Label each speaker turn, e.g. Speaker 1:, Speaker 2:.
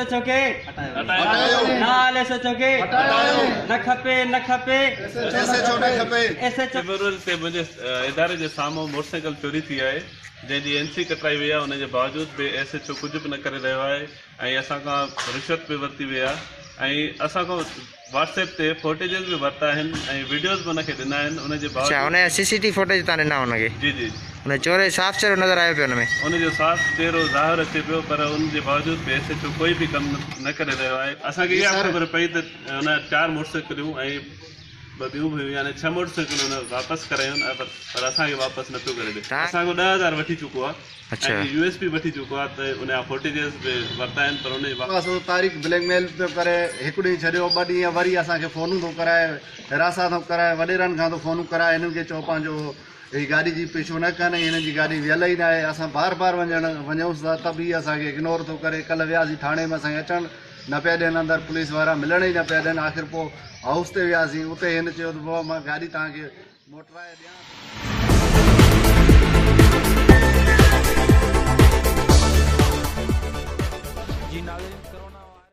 Speaker 1: एसो छोके नाल एसो छोके न खपे
Speaker 2: ऐसे छो न खपे
Speaker 1: एसो
Speaker 3: फेब्रुअरी ते मुंहिंजे इदारे जे साम्हूं मोटरसाइकिल चोरी थी आहे जंहिंजी एनसी कटाई वई आहे उनजे बावजूद बि SHO कुझु बि न करे रहियो आहे ऐं असां खां रिश्वत बि वरिती वई आहे ऐं असां खां WhatsApp ते फोटेजेस बि वरिता आहिनि ऐं वीडियोस बि उनखे ॾिना आहिनि उनजे
Speaker 4: अच्छा
Speaker 3: बावजूद
Speaker 4: उन CCTV फुटेज तव्हां ॾिना हुनखे
Speaker 3: जी जी
Speaker 4: उन चोर साफ़ चेहरो नज़र आयो पियो हुन में
Speaker 3: उनजो साफ़ चेहरो ज़ाहिर अचे पियो पर उनजे बावजूद बि SHO कोई बि कमु न करे रहियो आहे असांखे इहा ख़बर पई त हुन 4 मोटरसाइकिलियूं ऐं ॿियूं बि यानी 6 मोटरसाइकिलूं हुन वापसि करायूं पर असांखे वापसि नथो करे ॾे असांखां 10,000 वठी चुको आहे ऐं USB वठी चुको आहे त उनजा फोटेजेस बि वरिता आहिनि पर उनजी
Speaker 2: तारीख़ ब्लैकमेल पियो करे हिकु ॾींहुं छॾियो 2 ॾींहं वरी असांखे फ़ोनूं थो कराए हिरासा थो कराए वॾेरनि खां थो फ़ोनूं कराए हिननि खे चओ पंहिंजो हीअ गाॾी जी पीछो न कनि हिन जी गाॾी वियल ई न आहे असां बार बार वञूंसि था त बि असांखे इग्नोर थो करे कल्ह वियासीं थाणे में असांखे अचणु न पिया ॾियनि अंदरि पुलिस वारा मिलण ई न पिया ॾियनि आख़िर पोइ हाउस ते वियासीं उते हिन चयो त बाबा मां गाॾी तव्हांखे मोटराए ॾियां